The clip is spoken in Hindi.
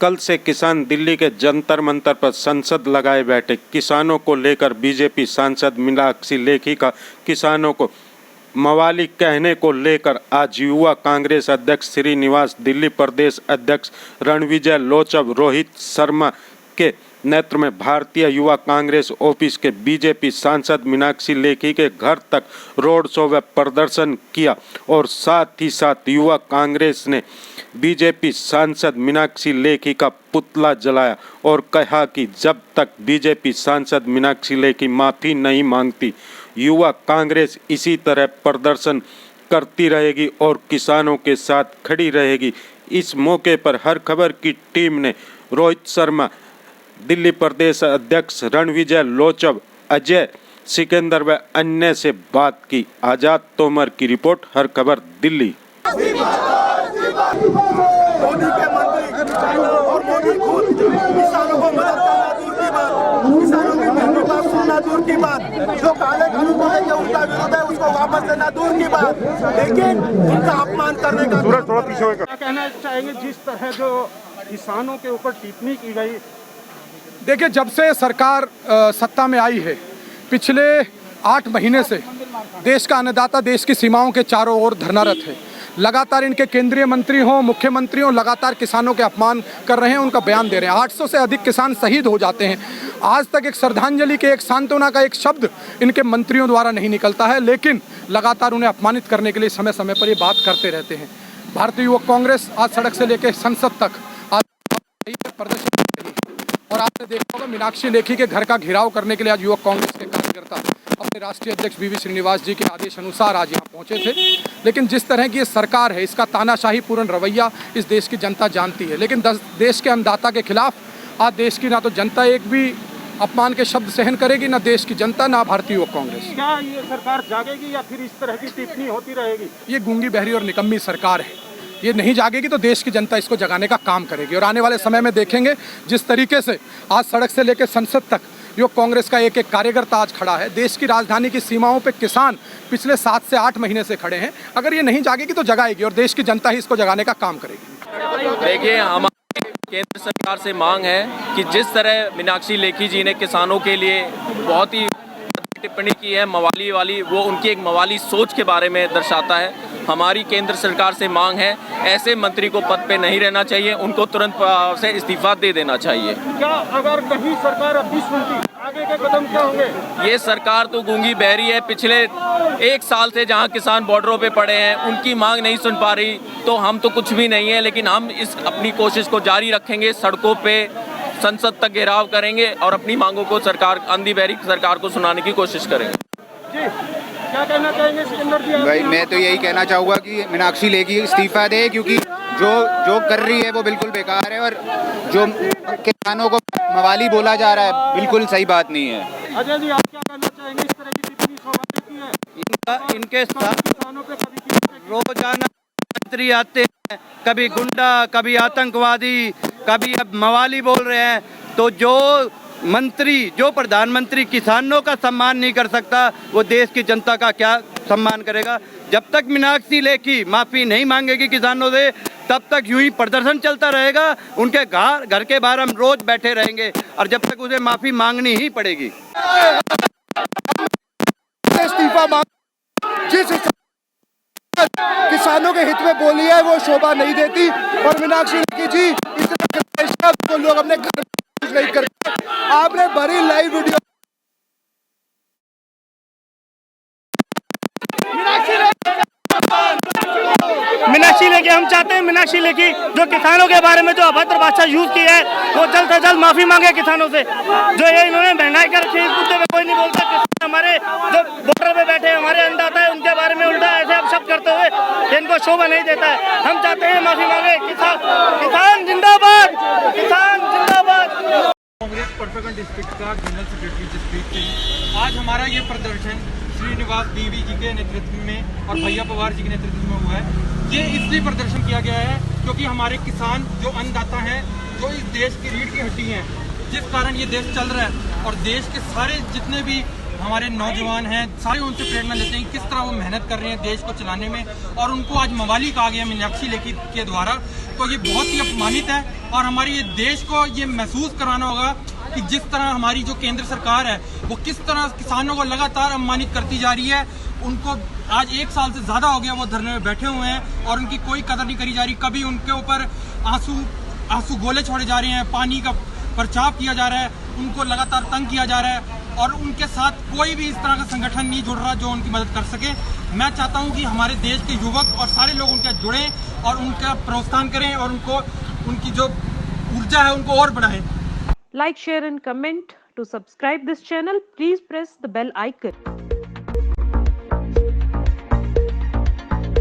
कल से किसान दिल्ली के जंतर मंतर पर संसद लगाए बैठे। किसानों को लेकर बीजेपी सांसद मीनाक्षी लेखी का किसानों को मवाली कहने को लेकर आज युवा कांग्रेस अध्यक्ष श्रीनिवास, दिल्ली प्रदेश अध्यक्ष रणविजय लोचब, रोहित शर्मा के नेतृत्व में भारतीय युवा कांग्रेस ऑफिस के बीजेपी सांसद मीनाक्षी लेखी के घर तक रोड शो व प्रदर्शन किया और साथ ही साथ युवा कांग्रेस ने बीजेपी सांसद मीनाक्षी लेखी का पुतला जलाया और कहा कि जब तक बीजेपी सांसद मीनाक्षी लेखी माफ़ी नहीं मांगती, युवा कांग्रेस इसी तरह प्रदर्शन करती रहेगी और किसानों के साथ खड़ी रहेगी। इस मौके पर हर खबर की टीम ने रोहित शर्मा, दिल्ली प्रदेश अध्यक्ष रणविजय लोचब, अजय सिकंदर व अन्य से बात की। आजाद तोमर की रिपोर्ट, हर खबर दिल्ली। मोदी के मंत्री और मोदी खुद किसानों को मदद करना दूर की बात, किसानों की महंगी बात सुनना दूर की बात, जो काले कानून को लेकर उनका विरोध है उसको वापस लेना दूर की बात, लेकिन उनका अपमान करने का थोड़ा पीछे क्या कहना चाहेंगे जिस तरह जो किसानों के ऊपर टिप्पणी की गई। देखिए, जब से सरकार सत्ता में आई है, पिछले 8 महीने से देश का अन्नदाता देश की सीमाओं के चारों ओर धरनारत है। लगातार इनके केंद्रीय मंत्री हों, मुख्यमंत्री हों, लगातार किसानों के अपमान कर रहे हैं, उनका बयान दे रहे हैं। 800 से अधिक किसान शहीद हो जाते हैं। आज तक एक श्रद्धांजलि के, एक सांत्वना का एक शब्द इनके मंत्रियों द्वारा नहीं निकलता है, लेकिन लगातार उन्हें अपमानित करने के लिए समय समय पर ये बात करते रहते हैं। भारतीय युवक कांग्रेस आज सड़क से लेकर संसद तक आज प्रदर्शन और आपने देखा होगा मीनाक्षी लेखी के घर का घेराव करने के लिए आज युवक कांग्रेस के कार्यकर्ता अपने राष्ट्रीय अध्यक्ष वी श्रीनिवास जी के आदेश अनुसार आज यहाँ पहुँचे थे। लेकिन जिस तरह की ये सरकार है, इसका तानाशाही पूर्ण रवैया इस देश की जनता जानती है। लेकिन देश के अन्नदाता के खिलाफ आज देश की ना तो जनता एक भी अपमान के शब्द सहन करेगी, ना देश की जनता, ना भारतीय युवक कांग्रेस। क्या ये सरकार जागेगी या फिर इस तरह की टिप्पणी होती रहेगी? ये गूंगी, बहरी और निकम्मी सरकार है। ये नहीं जागेगी तो देश की जनता इसको जगाने का काम करेगी और आने वाले समय में देखेंगे जिस तरीके से आज सड़क से लेकर संसद तक युवक कांग्रेस का एक एक कार्यकर्ता आज खड़ा है। देश की राजधानी की सीमाओं पे किसान पिछले 7 से 8 महीने से खड़े हैं। अगर ये नहीं जागेगी तो जगाएगी और देश की जनता ही इसको जगाने का काम करेगी। देखिए, हमारी केंद्र सरकार से मांग है कि जिस तरह मीनाक्षी लेखी जी ने किसानों के लिए बहुत ही टिप्पणी की है मवाली वाली, वो उनकी एक मवाली सोच के बारे में दर्शाता है। हमारी केंद्र सरकार से मांग है, ऐसे मंत्री को पद पे नहीं रहना चाहिए, उनको तुरंत से इस्तीफा दे देना चाहिए। क्या अगर कहीं सरकार अब भी सुनती, आगे के कदम क्या होंगे? ये सरकार तो गूंगी बहरी है। पिछले 1 साल से जहां किसान बॉर्डरों पे पड़े हैं, उनकी मांग नहीं सुन पा रही, तो हम तो कुछ भी नहीं है। लेकिन हम इस अपनी कोशिश को जारी रखेंगे, सड़कों पे संसद तक घेराव करेंगे और अपनी मांगों को सरकार, अंधी बहरी सरकार को सुनाने की कोशिश करेंगे। जी, क्या कहना चाहेंगे सिकंदर जी? भाई, मैं तो यही कहना चाहूँगा कि मीनाक्षी लेखी इस्तीफा दे, क्योंकि जो कर रही है वो बिल्कुल बेकार है और जो किसानों को मवाली बोला जा रहा है बिल्कुल सही बात नहीं है। अजय जी, आप क्या कहना चाहेंगे? इस तरह की टिप्पणी स्वाभाविक है? इनके साथ किसानों पे कभी रोजाना मंत्री आते हैं, कभी गुंडा, कभी आतंकवादी, कभी अब मवाली बोल रहे हैं। तो जो मंत्री, जो प्रधानमंत्री किसानों का सम्मान नहीं कर सकता, वो देश की जनता का क्या सम्मान करेगा? जब तक मीनाक्षी लेखी माफ़ी नहीं मांगेगी किसानों से, तब तक यूं ही प्रदर्शन चलता रहेगा। उनके घर के बाहर हम रोज बैठे रहेंगे और जब तक उसे माफ़ी मांगनी ही पड़ेगी। इस्तीफा मांग, जिस किसानों के हित में बोली है वो शोभा नहीं देती और मीनाक्षी लेखी जी इस तरह को लोग अपने घर नहीं करते। आपने बड़ी लाइव वीडियो मीनाक्षी लेखी, हम चाहते हैं मीनाक्षी लेखी जो किसानों के बारे में जो अभद्र भाषा यूज की है, वो जल्द से जल्द माफी मांगे किसानों से। जो ये इन्होंने महंगाई कर रखी है, इस मुद्दे पे कोई नहीं बोलता। हमारे जो बॉर्डर पे बैठे हमारे अन्नदाता है, उनके बारे में उल्टा ऐसे अपशब्द करते हुए इनको शोभा नहीं देता है। हम चाहते हैं माफी मांगे। किसान जिंदाबाद, किसान जिंदाबाद। कांग्रेस परफेक्ट डिस्ट्रिक्ट का जनरल सेक्रेटरी जसप्रीत सिंह, आज हमारा ये प्रदर्शन श्रीनिवास बीवी जी के नेतृत्व में और भैया पवार जी के नेतृत्व में हुआ है। ये इसलिए प्रदर्शन किया गया है क्योंकि हमारे किसान जो अन्नदाता हैं, जो इस देश की रीढ़ की हड्डी हैं, जिस कारण ये देश चल रहा है और देश के सारे जितने भी हमारे नौजवान हैं, सारे उनसे प्रेरणा लेते हैं किस तरह वो मेहनत कर रहे हैं देश को चलाने में, और उनको आज मवाली कहा गया मीनाक्षी लेखी के द्वारा। तो ये बहुत ही अपमानित है और हमारी ये देश को ये महसूस कराना होगा कि जिस तरह हमारी जो केंद्र सरकार है वो किस तरह किसानों को लगातार अपमानित करती जा रही है। उनको आज 1 साल से ज़्यादा हो गया वो धरने में बैठे हुए हैं और उनकी कोई कदर नहीं करी जा रही। कभी उनके ऊपर आंसू गोले छोड़े जा रहे हैं, पानी का बर्ताव किया जा रहा है, उनको लगातार तंग किया जा रहा है और उनके साथ कोई भी इस तरह का संगठन नहीं जुड़ रहा जो उनकी मदद कर सके। मैं चाहता हूं कि हमारे देश के युवक और सारे लोग उनके जुड़ें और उनका प्रोत्साहन करें और उनको उनकी जो ऊर्जा है उनको और बढ़ाएं। Like, share and comment. To subscribe this channel, please press the bell icon.